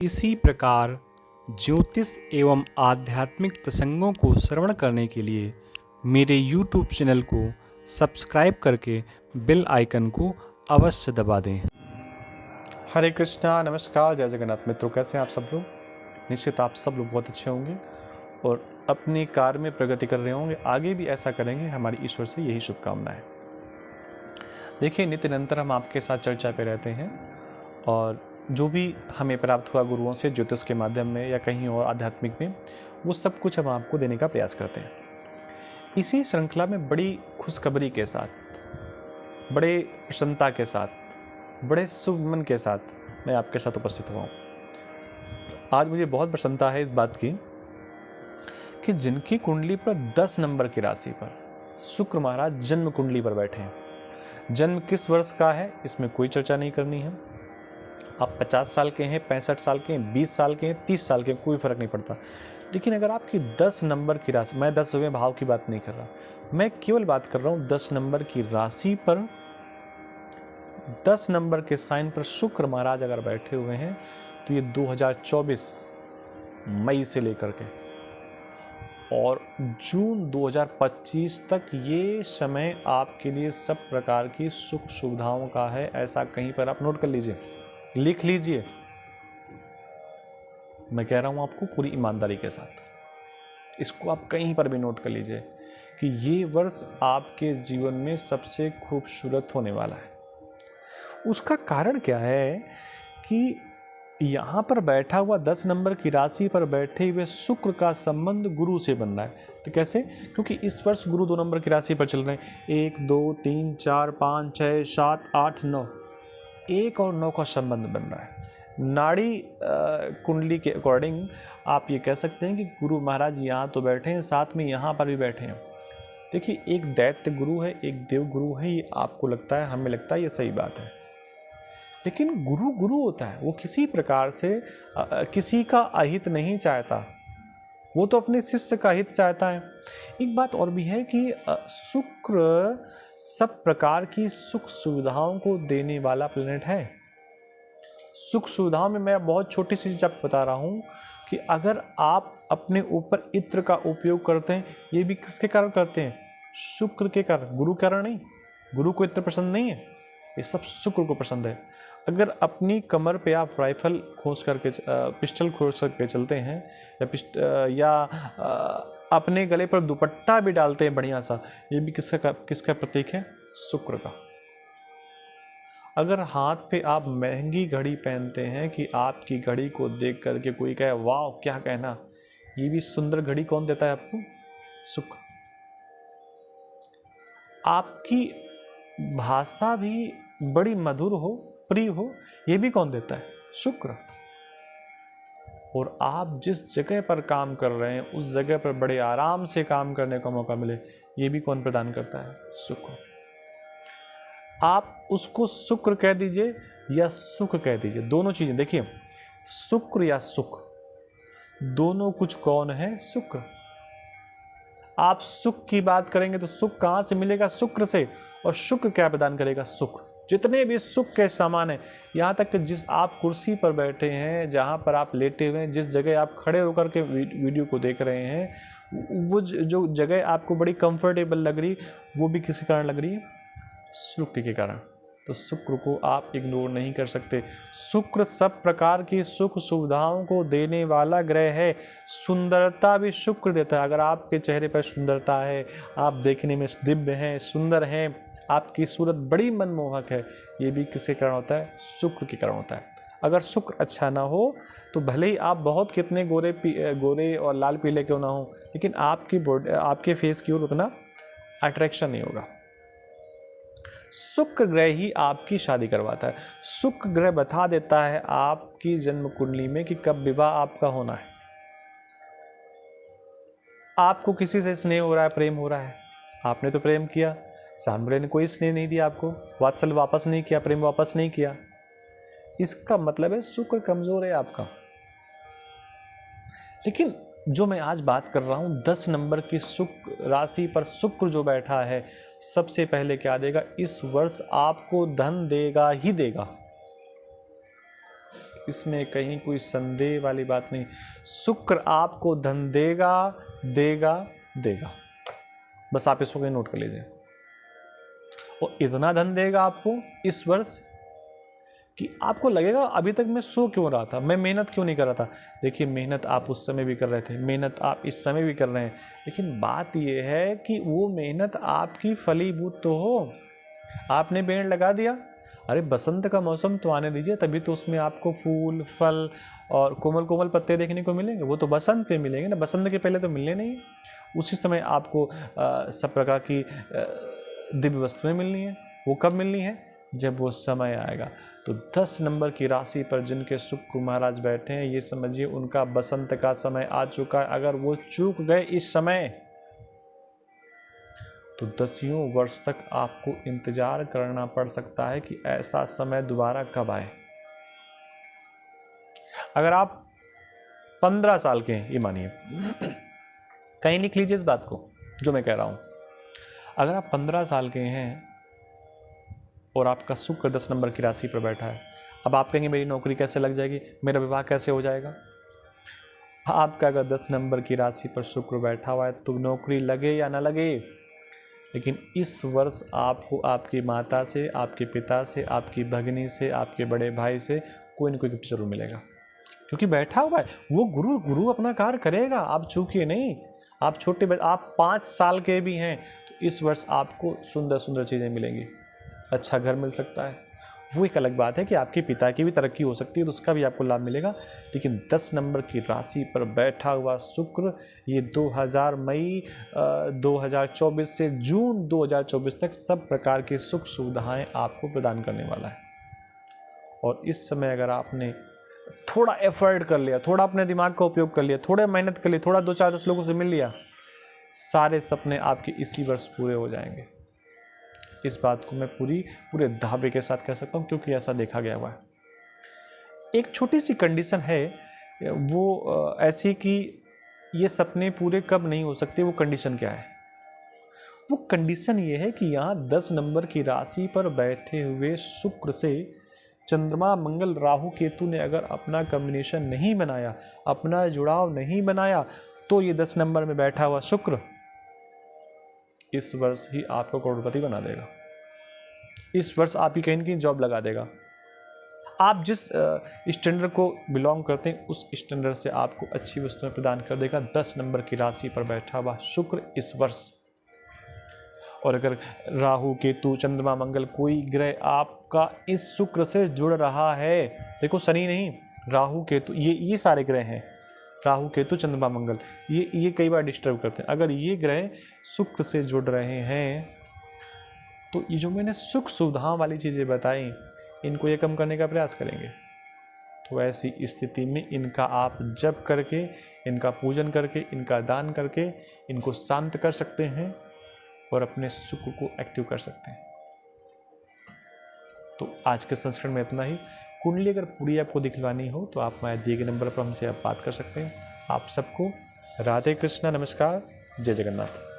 इसी प्रकार ज्योतिष एवं आध्यात्मिक प्रसंगों को श्रवण करने के लिए मेरे YouTube चैनल को सब्सक्राइब करके बेल आइकन को अवश्य दबा दें। हरे कृष्णा, नमस्कार, जय जगन्नाथ। मित्रों, कैसे हैं आप सब लोग? निश्चित आप सब लोग बहुत अच्छे होंगे और अपने कार्य में प्रगति कर रहे होंगे। आगे भी ऐसा करेंगे, हमारी ईश्वर से यही शुभकामनाएं। देखिए, नित्य निरंतर हम आपके साथ चर्चा पे रहते हैं और जो भी हमें प्राप्त हुआ गुरुओं से ज्योतिष के माध्यम में या कहीं और आध्यात्मिक में, वो सब कुछ हम आपको देने का प्रयास करते हैं। इसी श्रृंखला में बड़ी खुशखबरी के साथ, बड़े प्रसन्नता के साथ, बड़े शुभ मन के साथ मैं आपके साथ उपस्थित हुआ हूँ। आज मुझे बहुत प्रसन्नता है इस बात की कि जिनकी कुंडली पर 10 नंबर की राशि पर शुक्र महाराज जन्म कुंडली पर बैठे हैं। जन्म किस वर्ष का है इसमें कोई चर्चा नहीं करनी है। आप 50 साल के हैं, 65 साल के हैं, 20 साल के हैं, 30 साल के हैं, कोई फ़र्क नहीं पड़ता। लेकिन अगर आपकी 10 नंबर की राशि, मैं 10वें भाव की बात नहीं कर रहा, मैं केवल बात कर रहा हूँ 10 नंबर की राशि पर 10 नंबर के साइन पर शुक्र महाराज अगर बैठे हुए हैं तो ये 2024 मई से लेकर के और जून 2025 तक ये समय आपके लिए सब प्रकार की सुख सुविधाओं का है। ऐसा कहीं पर आप नोट कर लीजिए, लिख लीजिए। मैं कह रहा हूं आपको पूरी ईमानदारी के साथ, इसको आप कहीं पर भी नोट कर लीजिए कि ये वर्ष आपके जीवन में सबसे खूबसूरत होने वाला है। उसका कारण क्या है कि यहाँ पर बैठा हुआ 10 नंबर की राशि पर बैठे हुए शुक्र का संबंध गुरु से बन रहा है। तो कैसे? क्योंकि इस वर्ष गुरु 2 नंबर की राशि पर चल रहे हैं। 1 2 3 4 5 6 7 8 9, 1 और 9 का संबंध बन रहा है। नाड़ी कुंडली के अकॉर्डिंग आप ये कह सकते हैं कि गुरु महाराज यहाँ तो बैठे हैं, साथ में यहाँ पर भी बैठे हैं। देखिए, एक दैत्य गुरु है, एक देव गुरु है। ये आपको लगता है, हमें लगता है ये सही बात है, लेकिन गुरु गुरु होता है। वो किसी प्रकार से किसी का अहित नहीं चाहता, वो तो अपने शिष्य का हित चाहता है। एक बात और भी है कि शुक्र सब प्रकार की सुख सुविधाओं को देने वाला प्लेनेट है। सुख सुविधाओं में मैं बहुत छोटी सी चीज़ आपको बता रहा हूँ कि अगर आप अपने ऊपर इत्र का उपयोग करते हैं, ये भी किसके कारण करते हैं? शुक्र के कारण, गुरु के कारण नहीं। गुरु को इत्र पसंद नहीं है, ये सब शुक्र को पसंद है। अगर अपनी कमर पे आप राइफल खोस करके, पिस्टल खोस करके चलते हैं या अपने गले पर दुपट्टा भी डालते हैं बढ़िया सा, ये भी किसका प्रतीक है? शुक्र का। अगर हाथ पे आप महंगी घड़ी पहनते हैं कि आपकी घड़ी को देख करके कोई कहे वाह क्या कहना, ये भी सुंदर घड़ी कौन देता है आपको? शुक्र। आपकी भाषा भी बड़ी मधुर हो, प्रिय हो, ये भी कौन देता है? शुक्र। और आप जिस जगह पर काम कर रहे हैं उस जगह पर बड़े आराम से काम करने का मौका मिले, ये भी कौन प्रदान करता है? शुक्र। आप उसको शुक्र कह दीजिए या सुख कह दीजिए, दोनों चीजें। देखिए, शुक्र या सुख दोनों कुछ कौन है? शुक्र। आप सुख की बात करेंगे तो सुख कहां से मिलेगा? शुक्र से। और शुक्र क्या प्रदान करेगा? सुख। जितने भी सुख के सामान हैं, यहाँ तक कि जिस आप कुर्सी पर बैठे हैं, जहाँ पर आप लेटे हुए हैं, जिस जगह आप खड़े होकर के वीडियो को देख रहे हैं, वो जो जगह आपको बड़ी कंफर्टेबल लग रही, वो भी किसी कारण लग रही है? शुक्र के कारण। तो शुक्र को आप इग्नोर नहीं कर सकते। शुक्र सब प्रकार की सुख सुविधाओं को देने वाला ग्रह है। सुंदरता भी शुक्र देता है। अगर आपके चेहरे पर सुंदरता है, आप देखने में दिव्य हैं, सुंदर हैं, आपकी सूरत बड़ी मनमोहक है, ये भी किसके कारण होता है? शुक्र के कारण होता है। अगर शुक्र अच्छा ना हो तो भले ही आप बहुत कितने गोरे और लाल पीले क्यों ना हो, लेकिन आपकी बॉडी, आपके फेस की ओर उतना अट्रैक्शन नहीं होगा। शुक्र ग्रह ही आपकी शादी करवाता है। शुक्र ग्रह बता देता है आपकी जन्म कुंडली में कि कब विवाह आपका होना है। आपको किसी से स्नेह हो रहा है, प्रेम हो रहा है, आपने तो प्रेम किया, सामने ने कोई स्नेह नहीं दिया आपको, वात्सल्य वापस नहीं किया, प्रेम वापस नहीं किया, इसका मतलब है शुक्र कमजोर है आपका। लेकिन जो मैं आज बात कर रहा हूं, 10 नंबर की शुक्र राशि पर शुक्र जो बैठा है, सबसे पहले क्या देगा? इस वर्ष आपको धन देगा ही देगा। इसमें कहीं कोई संदेह वाली बात नहीं। शुक्र आपको धन देगा देगा देगा, बस आप इसको कहीं नोट कर लीजिए। और इतना धन देगा आपको इस वर्ष कि आपको लगेगा अभी तक मैं सो क्यों रहा था, मैं मेहनत क्यों नहीं कर रहा था। देखिए, मेहनत आप उस समय भी कर रहे थे, मेहनत आप इस समय भी कर रहे हैं, लेकिन बात यह है कि वो मेहनत आपकी फलीभूत तो हो। आपने पेड़ लगा दिया, अरे बसंत का मौसम तो आने दीजिए, तभी तो उसमें आपको फूल फल और कोमल कोमल पत्ते देखने को मिलेंगे। वो तो बसंत पे मिलेंगे ना, बसंत के पहले तो मिलने नहीं। उसी समय आपको सब प्रकार की दिव्य वस्तुएं मिलनी है। वो कब मिलनी है? जब वो समय आएगा। तो 10 नंबर की राशि पर जिनके शुक्र महाराज बैठे हैं, ये समझिए उनका बसंत का समय आ चुका है। अगर वो चूक गए इस समय तो 10 वर्ष तक आपको इंतजार करना पड़ सकता है कि ऐसा समय दोबारा कब आए। अगर आप 15 साल के हैं, ये मानिए, कहीं लिख लीजिए इस बात को जो मैं कह रहा हूं। अगर आप 15 साल के हैं और आपका शुक्र 10 नंबर की राशि पर बैठा है, अब आप कहेंगे मेरी नौकरी कैसे लग जाएगी, मेरा विवाह कैसे हो जाएगा। आपका अगर 10 नंबर की राशि पर शुक्र बैठा हुआ है तो नौकरी लगे या ना लगे, लेकिन इस वर्ष आपको आपकी माता से, आपके पिता से, आपकी भगिनी से, आपके बड़े भाई से कोई न कोई गिफ्ट जरूर मिलेगा, क्योंकि बैठा हुआ है वो गुरु अपना कार्य करेगा। आप चूकिए नहीं। आप आप 5 साल के भी हैं तो इस वर्ष आपको सुंदर सुंदर चीज़ें मिलेंगी। अच्छा घर मिल सकता है, वो एक अलग बात है कि आपके पिता की भी तरक्की हो सकती है तो उसका भी आपको लाभ मिलेगा। लेकिन 10 नंबर की राशि पर बैठा हुआ शुक्र ये 2024 से जून 2024 तक सब प्रकार की सुख सुविधाएं आपको प्रदान करने वाला है। और इस समय अगर आपने थोड़ा एफर्ट कर लिया, थोड़ा अपने दिमाग का उपयोग कर लिया, थोड़ा मेहनत कर ली, थोड़ा 2-4-10 लोगों से मिल लिया, सारे सपने आपके इसी वर्ष पूरे हो जाएंगे। इस बात को मैं पूरे दावे के साथ कह सकता हूँ, क्योंकि ऐसा देखा गया हुआ है। एक छोटी सी कंडीशन है वो ऐसी कि ये सपने पूरे कब नहीं हो सकते। वो कंडीशन क्या है? वो कंडीशन ये है कि यहाँ 10 नंबर की राशि पर बैठे हुए शुक्र से चंद्रमा मंगल राहु केतु ने अगर अपना कॉम्बिनेशन नहीं बनाया, अपना जुड़ाव नहीं बनाया, तो ये 10 नंबर में बैठा हुआ शुक्र इस वर्ष ही आपको करोड़पति बना देगा। इस वर्ष आपकी कहीं न कहीं जॉब लगा देगा। आप जिस स्टैंडर्ड को बिलोंग करते हैं उस स्टैंडर्ड से आपको अच्छी वस्तुएं प्रदान कर देगा 10 नंबर की राशि पर बैठा हुआ शुक्र इस वर्ष। और अगर राहु केतु चंद्रमा मंगल कोई ग्रह आपका इस शुक्र से जुड़ रहा है, देखो शनि नहीं, राहु केतु, ये सारे ग्रह हैं, राहु केतु चंद्रमा मंगल, ये कई बार डिस्टर्ब करते हैं। अगर ये ग्रह शुक्र से जुड़ रहे हैं तो ये जो मैंने सुख सुविधाओं वाली चीज़ें बताई, इनको ये कम करने का प्रयास करेंगे। तो ऐसी स्थिति में इनका आप जप करके, इनका पूजन करके, इनका दान करके इनको शांत कर सकते हैं और अपने सुख को एक्टिव कर सकते हैं। तो आज के संस्करण में इतना ही। कुंडली अगर पूरी आपको दिखवानी हो तो आप हमारे दिए गए नंबर पर हमसे आप बात कर सकते हैं। आप सबको राधे कृष्णा, नमस्कार, जय जगन्नाथ।